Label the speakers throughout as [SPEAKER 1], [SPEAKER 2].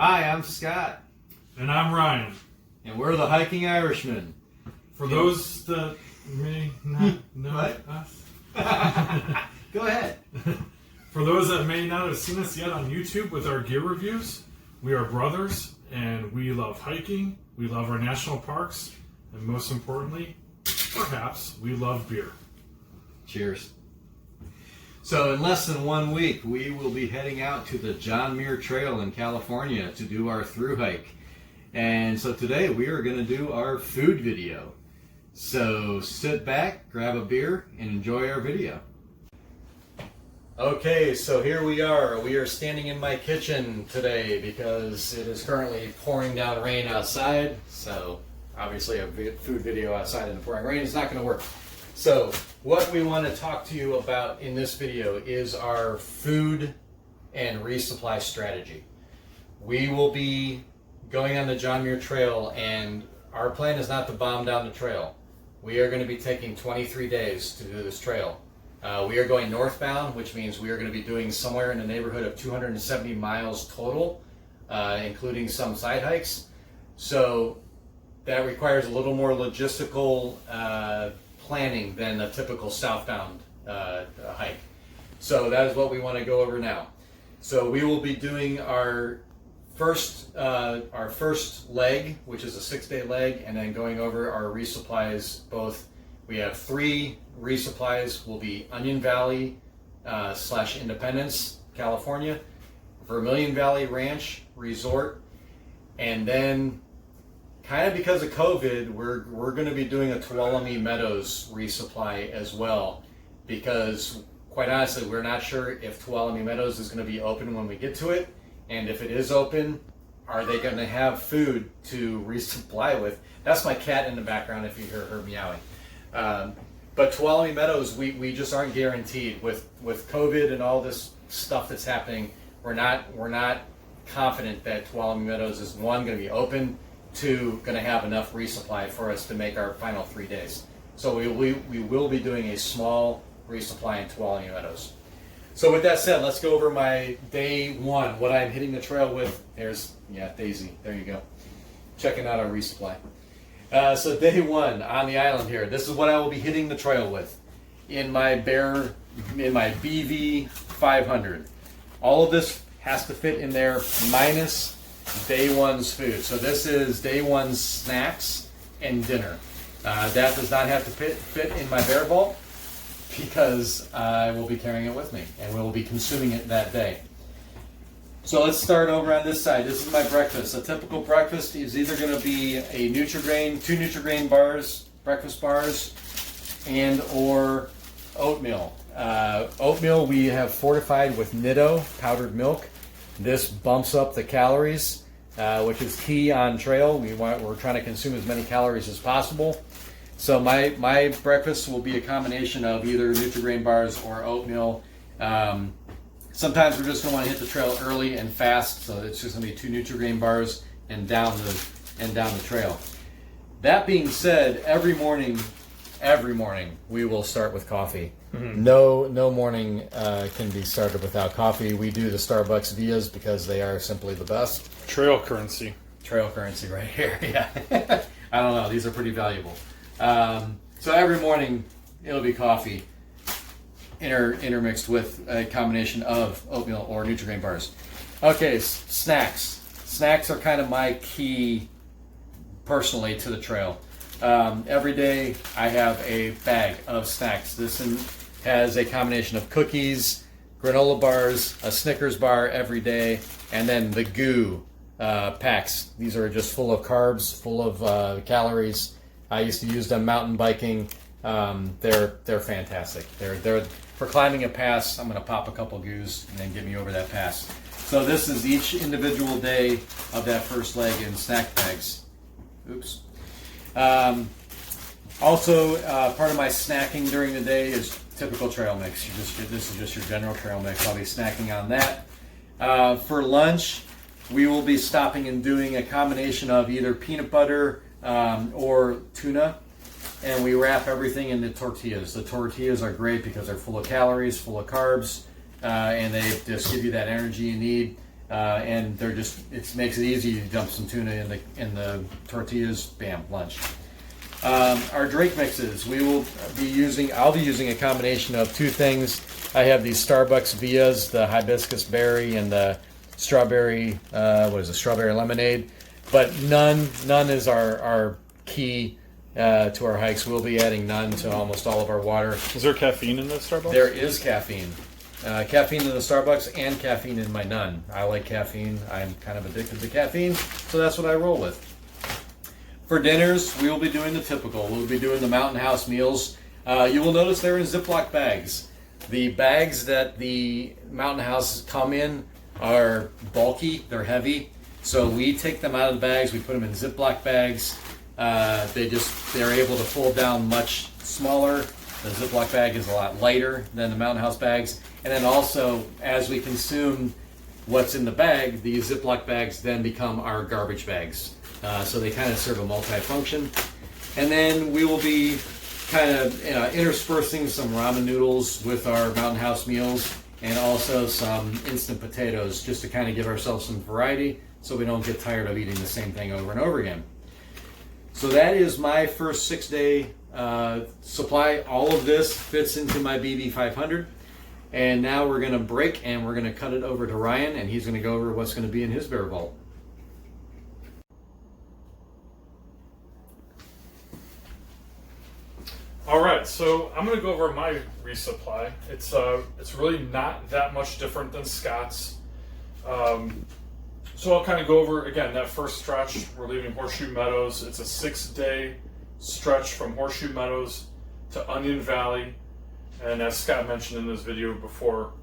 [SPEAKER 1] Hi, I'm Scott.
[SPEAKER 2] And I'm Ryan.
[SPEAKER 1] And we're the Hiking Irishmen.
[SPEAKER 2] For those that may not know us.
[SPEAKER 1] Go ahead.
[SPEAKER 2] For those that may not have seen us yet on YouTube with our gear reviews, we are brothers and we love hiking, we love our national parks, and most importantly, perhaps, we love beer.
[SPEAKER 1] Cheers. So in less than 1 week, we will be heading out to the John Muir Trail in California to do our thru hike. And so today we are going to do our food video. So sit back, grab a beer, and enjoy our video. Okay, so here we are. We are standing in my kitchen today because it is currently pouring down rain outside. So obviously a food video outside in the pouring rain is not going to work. So what we want to talk to you about in this video is our food and resupply strategy. We will be going on the John Muir Trail, and our plan is not to bomb down the trail. We are going to be taking 23 days to do this trail. We are going northbound, which means we are going to be doing somewhere in the neighborhood of 270 miles total, including some side hikes. So that requires a little more logistical planning than a typical southbound hike. So that is what we want to go over now. So we will be doing our first leg, which is a 6-day leg, and then going over our resupplies. Both, we have 3 resupplies. Will be Onion Valley / Independence, California, Vermilion Valley Ranch Resort, and then kind of because of COVID, we're going to be doing a Tuolumne Meadows resupply as well, because quite honestly, we're not sure if Tuolumne Meadows is going to be open when we get to it, and if it is open, are they going to have food to resupply with? That's my cat in the background if you hear her meowing. But Tuolumne Meadows, we just aren't guaranteed with COVID and all this stuff that's happening. We're not confident that Tuolumne Meadows is, one, going to be open, 2, going to have enough resupply for us to make our final 3 days. So we will be doing a small resupply in Tuolumne Meadows. So with that said, let's go over my day 1, what I'm hitting the trail with. There's, Daisy, there you go. Checking out our resupply. So day 1 on the island here, this is what I will be hitting the trail with in my BV 500. All of this has to fit in there minus day 1's food. So this is day 1's snacks and dinner. That does not have to fit in my bear vault because I will be carrying it with me and we will be consuming it that day. So let's start over on this side. This is my breakfast. A typical breakfast is either going to be a Nutri-Grain, 2 Nutri-Grain bars, breakfast bars, and or oatmeal. Oatmeal we have fortified with Nido powdered milk. This bumps up the calories, which is key on trail. We're trying to consume as many calories as possible. So my breakfast will be a combination of either Nutri-Grain bars or oatmeal. Sometimes we're just going to want to hit the trail early and fast, so it's just going to be 2 Nutri-Grain bars and down the trail. That being said, every morning we will start with coffee. Mm-hmm. No morning can be started without coffee. We do the Starbucks Vias because they are simply the best.
[SPEAKER 2] Trail currency
[SPEAKER 1] right here. Yeah. I don't know. These are pretty valuable. So every morning it'll be coffee intermixed with a combination of oatmeal or Nutri-Grain bars. Okay, snacks. Snacks are kind of my key personally to the trail. Every day I have a bag of snacks. This has a combination of cookies, granola bars, a Snickers bar every day, and then the goo packs. These are just full of carbs, full of calories. I used to use them mountain biking. They're fantastic. They're for climbing a pass. I'm going to pop a couple goos and then get me over that pass. So this is each individual day of that first leg in snack bags. Oops. Also, part of my snacking during the day is typical trail mix. This is just your general trail mix. I'll be snacking on that. For lunch, we will be stopping and doing a combination of either peanut butter or tuna, and we wrap everything in the tortillas. The tortillas are great because they're full of calories, full of carbs, and they just give you that energy you need. and they're just, it makes it easy to dump some tuna in the tortillas, bam, lunch. Our drink mixes, I'll be using a combination of two things. I have these Starbucks Vias, the hibiscus berry and the strawberry, strawberry lemonade. But none is our key to our hikes. We'll be adding none to almost all of our water.
[SPEAKER 2] Is there caffeine in the Starbucks?
[SPEAKER 1] There is caffeine. Caffeine in the Starbucks and caffeine in my none. I like caffeine. I'm kind of addicted to caffeine, so that's what I roll with. For dinners, we will be doing the typical. We'll be doing the Mountain House meals. You will notice they're in Ziploc bags. The bags that the Mountain House come in are bulky. They're heavy. So we take them out of the bags. We put them in Ziploc bags. They're able to fold down much smaller. The Ziploc bag is a lot lighter than the Mountain House bags. And then also, as we consume what's in the bag, the Ziploc bags then become our garbage bags. So they kind of serve a multi-function. And then we will be kind of interspersing some ramen noodles with our Mountain House meals, and also some instant potatoes, just to kind of give ourselves some variety so we don't get tired of eating the same thing over and over again. So that is my first 6-day supply. All of this fits into my BB500. And now we're going to break and we're going to cut it over to Ryan, and he's going to go over what's going to be in his bear vault.
[SPEAKER 2] All right, so I'm going to go over my resupply. It's really not that much different than Scott's. So I'll kind of go over, again, that first stretch. We're leaving Horseshoe Meadows. It's a 6-day stretch from Horseshoe Meadows to Onion Valley. And as Scott mentioned in this video before,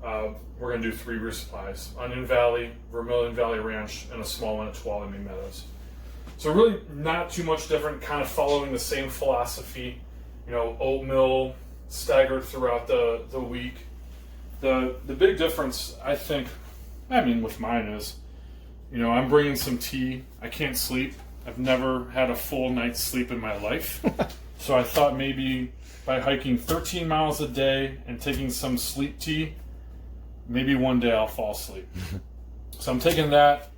[SPEAKER 2] we're going to do 3 resupplies. Onion Valley, Vermilion Valley Ranch, and a small one at Tuolumne Meadows. So really not too much different, kind of following the same philosophy. Oatmeal staggered throughout the week. The big difference, I think, with mine is, I'm bringing some tea. I can't sleep. I've never had a full night's sleep in my life. So I thought maybe by hiking 13 miles a day and taking some sleep tea, maybe one day I'll fall asleep. So I'm taking that.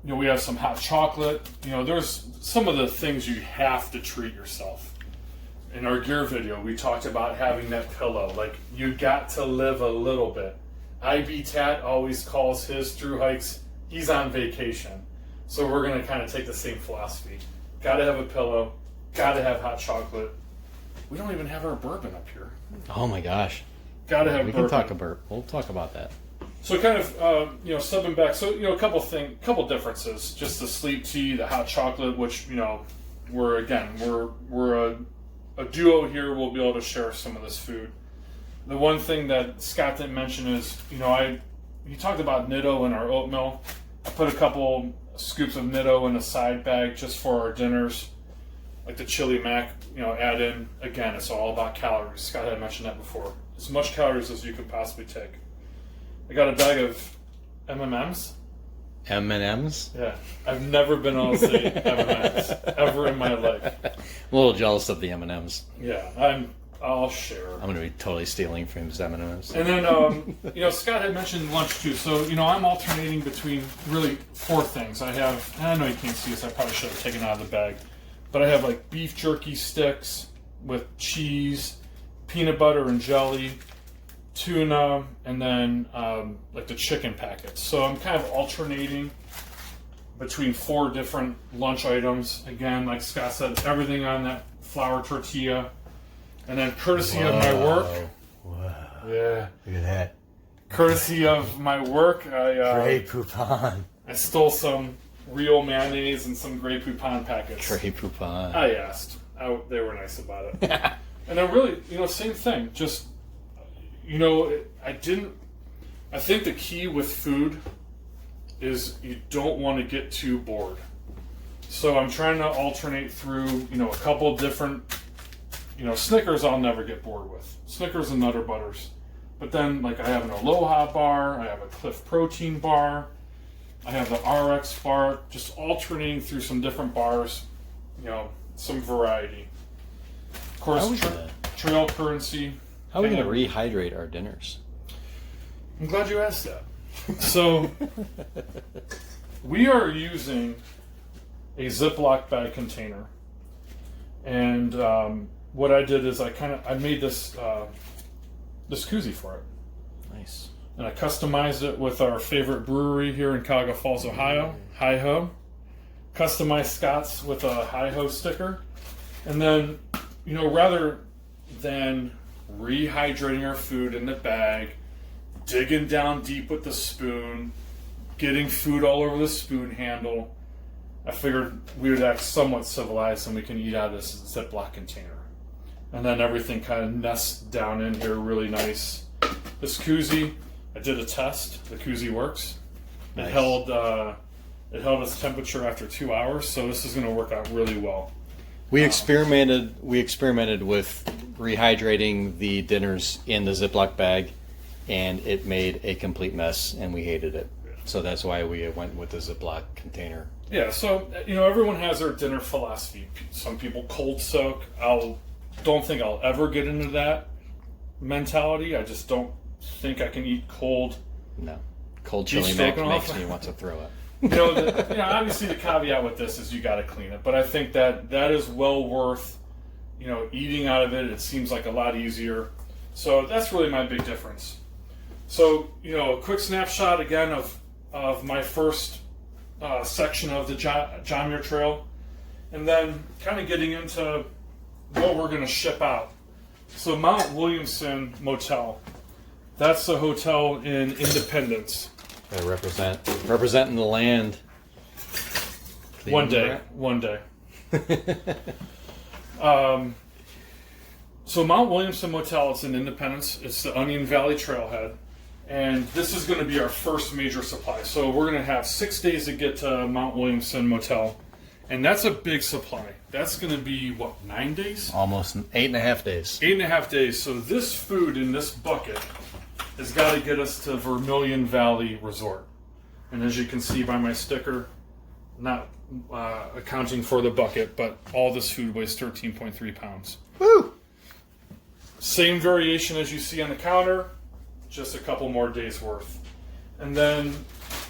[SPEAKER 2] We have some hot chocolate. There's some of the things you have to treat yourself. In our gear video, we talked about having that pillow. Like, you got to live a little bit. IB Tat always calls his through hikes, he's on vacation. So we're going to kind of take the same philosophy. Got to have a pillow. Got to have hot chocolate. We don't even have our bourbon up here.
[SPEAKER 1] Oh my gosh.
[SPEAKER 2] Got to have
[SPEAKER 1] bourbon. We can talk about. We'll talk about that.
[SPEAKER 2] So kind of, stepping back. So, a couple differences. Just the sleep tea, the hot chocolate, which, we're a duo here. We'll be able to share some of this food. The one thing that Scott didn't mention is, he talked about Nitto in our oatmeal. I put a couple scoops of Nitto in a side bag just for our dinners, like the chili mac. Add in. Again, it's all about calories. Scott had mentioned that before. As much calories as you could possibly take. I got a bag of M&Ms.
[SPEAKER 1] M&Ms?
[SPEAKER 2] Yeah. I've never been able to say M&Ms ever in my life.
[SPEAKER 1] I'm a little jealous of the M&Ms.
[SPEAKER 2] Yeah, I'll share.
[SPEAKER 1] I'm going to be totally stealing from his M&Ms.
[SPEAKER 2] And then, Scott had mentioned lunch too. So, I'm alternating between really 4 things. I know you can't see this. I probably should have taken it out of the bag. But I have like beef jerky sticks with cheese, peanut butter and jelly, tuna, and then like the chicken packets. So I'm kind of alternating between 4 different lunch items. Again, like Scott said, everything on that flour tortilla. And then courtesy of my work.
[SPEAKER 1] Whoa.
[SPEAKER 2] Yeah.
[SPEAKER 1] Look at that.
[SPEAKER 2] Courtesy of my work,
[SPEAKER 1] Grey Poupon.
[SPEAKER 2] I stole some real mayonnaise and some Grey Poupon packets.
[SPEAKER 1] Grey Poupon.
[SPEAKER 2] I asked. They were nice about it. And then really, same thing. Just, I think the key with food is you don't want to get too bored. So I'm trying to alternate through, a couple different, Snickers I'll never get bored with. Snickers and Nutter Butters. But then, like, I have an Aloha bar, I have a Cliff Protein bar, I have the RX bar, just alternating through some different bars, some variety. Of course, trail currency.
[SPEAKER 1] How are we going to rehydrate our dinners?
[SPEAKER 2] I'm glad you asked that. So we are using a Ziploc bag container, and what I did is I made this this koozie for it.
[SPEAKER 1] Nice.
[SPEAKER 2] And I customized it with our favorite brewery here in Cuyahoga Falls, Ohio, Hi Ho. Customized Scott's with a Hi Ho sticker. And then, you know, rather than rehydrating our food in the bag, digging down deep with the spoon, getting food all over the spoon handle, I figured we would act somewhat civilized and we can eat out of this Ziploc container. And then everything kind of nests down in here really nice. This koozie, I did a test. The koozie works. Nice. It held its temperature after 2 hours, so this is going to work out really well.
[SPEAKER 1] We experimented with rehydrating the dinners in the Ziploc bag, and it made a complete mess, and we hated it. So that's why we went with the Ziploc container.
[SPEAKER 2] Yeah, so, you know, everyone has their dinner philosophy. Some people cold soak. Don't think I'll ever get into that mentality. I just don't think I can eat cold.
[SPEAKER 1] No, cold chili milk makes me want to throw up.
[SPEAKER 2] Obviously the caveat with this is you got to clean it, but I think that is well worth, you know, eating out of it. It seems like a lot easier. So that's really my big difference. So, you know, a quick snapshot again of my first section of the John Muir Trail, and then kind of getting into what we're going to ship out. So Mount Williamson Motel, that's a hotel in Independence.
[SPEAKER 1] Representing the land.
[SPEAKER 2] One day. So Mount Williamson Motel, it's in Independence. It's the Onion Valley Trailhead. And this is going to be our first major supply. So we're going to have 6 days to get to Mount Williamson Motel. And that's a big supply. That's going to be, 9 days?
[SPEAKER 1] Almost 8.5 days.
[SPEAKER 2] 8.5 days. So this food in this bucket has got to get us to Vermilion Valley Resort. And as you can see by my sticker, not accounting for the bucket, but all this food weighs 13.3 pounds.
[SPEAKER 1] Woo!
[SPEAKER 2] Same variation as you see on the counter, just a couple more days worth. And then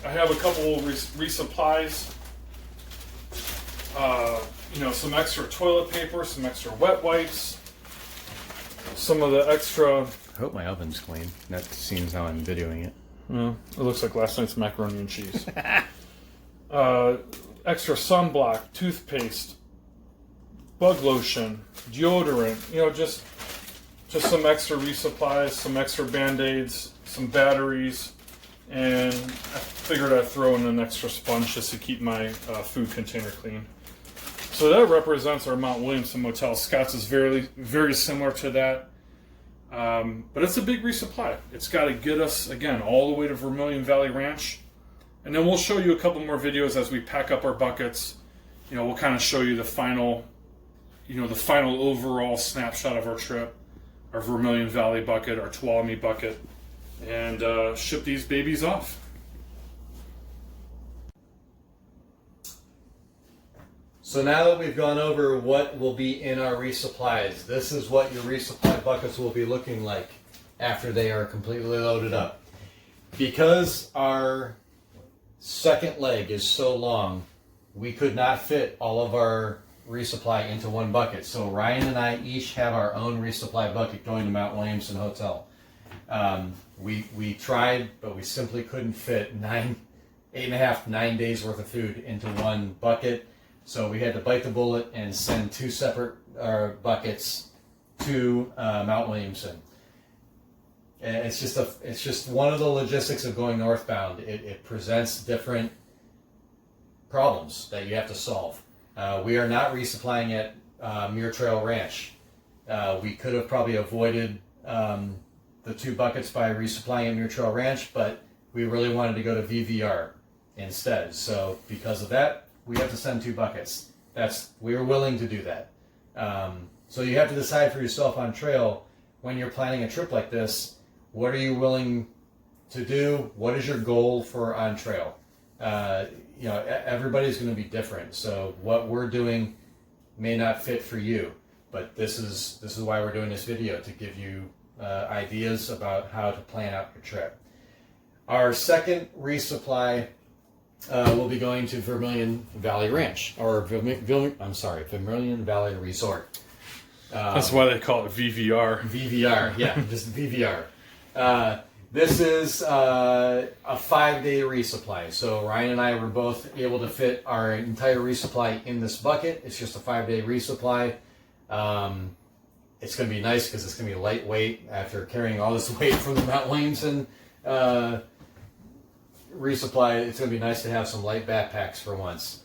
[SPEAKER 2] I have a couple resupplies. Some extra toilet paper, some extra wet wipes, some of the extra...
[SPEAKER 1] I hope my oven's clean. That seems how I'm videoing it.
[SPEAKER 2] Well, it looks like last night's macaroni and cheese. Extra sunblock, toothpaste, bug lotion, deodorant, just some extra resupplies, some extra Band-Aids, some batteries, and I figured I'd throw in an extra sponge just to keep my food container clean. So that represents our Mount Williamson Motel. Scott's is very, very similar to that. But it's a big resupply. It's got to get us, again, all the way to Vermilion Valley Ranch. And then we'll show you a couple more videos as we pack up our buckets. We'll kind of show you the final overall snapshot of our trip, our Vermilion Valley bucket, our Tuolumne bucket, and ship these babies off.
[SPEAKER 1] So now that we've gone over what will be in our resupplies, this is what your resupply buckets will be looking like after they are completely loaded up. Because our second leg is so long, we could not fit all of our resupply into one bucket. So Ryan and I each have our own resupply bucket going to Mount Williamson Hotel. We tried, but we simply couldn't fit 8.5, 9 days worth of food into one bucket. So we had to bite the bullet and send two separate buckets to Mount Williamson. And it's just one of the logistics of going northbound. It presents different problems that you have to solve. We are not resupplying at Muir Trail Ranch. We could have probably avoided the two buckets by resupplying at Muir Trail Ranch, but we really wanted to go to VVR instead. So because of that, we have to send two buckets. We were willing to do that. So you have to decide for yourself on trail when you're planning a trip like this. What are you willing to do? What is your goal for on trail? Everybody's going to be different. So what we're doing may not fit for you, but this is why we're doing this video, to give you ideas about how to plan out your trip. Our second resupply will be going to Vermilion Valley Ranch, or Vermilion Valley Resort.
[SPEAKER 2] That's why they call it VVR.
[SPEAKER 1] VVR, yeah, just VVR. This is a 5-day resupply. So Ryan and I were both able to fit our entire resupply in this bucket. It's just a 5-day resupply. It's going to be nice because it's going to be lightweight after carrying all this weight from the Mount Williamson resupply. It's going to be nice to have some light backpacks for once.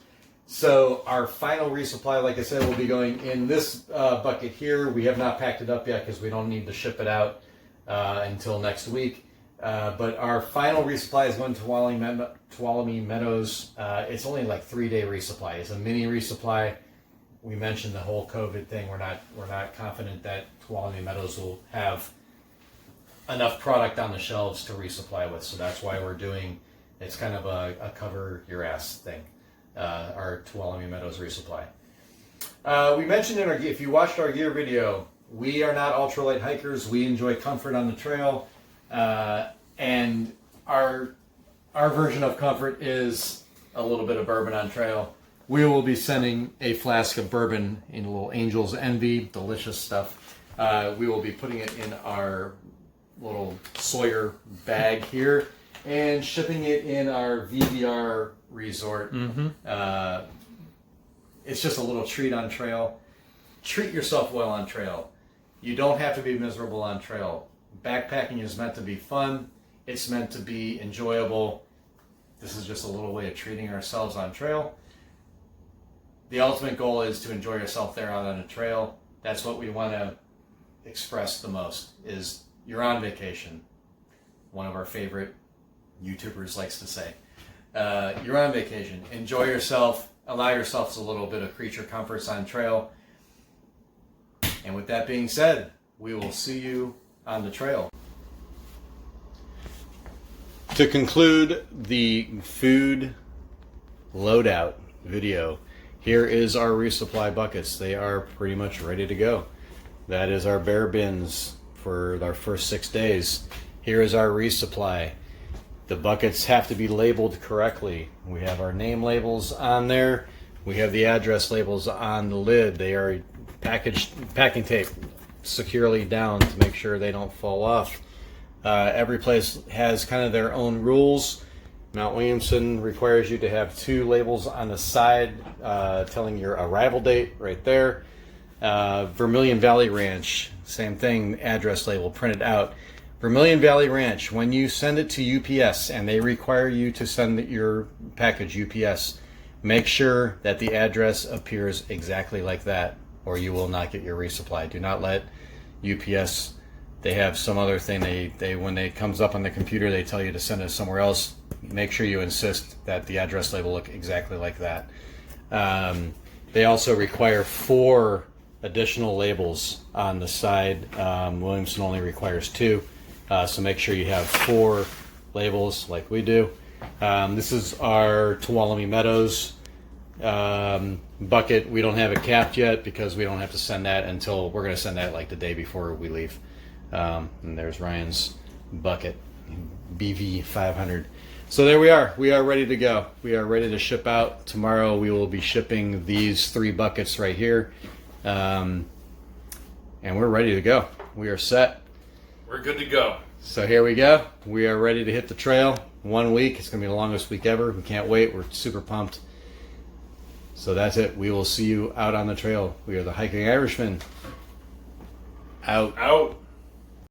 [SPEAKER 1] So our final resupply, like I said, will be going in this bucket here. We have not packed it up yet because we don't need to ship it out until next week. But our final resupply is going to Tuolumne Meadows. It's only like 3-day resupply. It's a mini resupply. We mentioned the whole COVID thing. We're not confident that Tuolumne Meadows will have enough product on the shelves to resupply with. So that's why we're doing. It's kind of a cover your ass thing. Our Tuolumne Meadows resupply. We mentioned if you watched our gear video, we are not ultralight hikers. We enjoy comfort on the trail, and our version of comfort is a little bit of bourbon on trail. We will be sending a flask of bourbon in a little Angel's Envy, delicious stuff. We will be putting it in our little Sawyer bag here and shipping it in our VVR resort. It's just a little treat on trail. Treat yourself well on trail. You don't have to be miserable on trail. Backpacking is meant to be fun. It's meant to be enjoyable. This is just a little way of treating ourselves on trail. The ultimate goal is to enjoy yourself there out on a trail. That's what we want to express the most, is you're on vacation. One of our favorite YouTubers likes to say. You're on vacation. Enjoy yourself. Allow yourselves a little bit of creature comforts on trail. And with that being said, we will see you on the trail. To conclude the food loadout video, here is our resupply buckets. They are pretty much ready to go. That is our bear bins for our first 6 days. Here is our resupply. The buckets have to be labeled correctly. We have our name labels on there. We have the address labels on the lid. They are packing tape securely down to make sure they don't fall off. Every place has kind of their own rules. Mount Williamson requires you to have 2 labels on the side telling your arrival date right there. Vermilion Valley Ranch, same thing, address label printed out. Vermilion Valley Ranch, when you send it to UPS and they require you to send your package UPS, make sure that the address appears exactly like that, or you will not get your resupply. Do not let UPS, they have some other thing, they when it comes up on the computer, they tell you to send it somewhere else. Make sure you insist that the address label look exactly like that. They also require 4 additional labels on the side. Williamson only requires 2. So make sure you have 4 labels like we do. This is our Tuolumne Meadows bucket. We don't have it capped yet because we don't have to send that until, we're going to send that like the day before we leave. And there's Ryan's bucket, BV 500. So there we are. We are ready to go. We are ready to ship out. Tomorrow we will be shipping these 3 buckets right here. And we're ready to go. We are set.
[SPEAKER 2] We're good to go.
[SPEAKER 1] So here we go. We are ready to hit the trail. 1 week. It's going to be the longest week ever. We can't wait. We're super pumped. So that's it. We will see you out on the trail. We are the Hiking Irishmen. Out.
[SPEAKER 2] Out.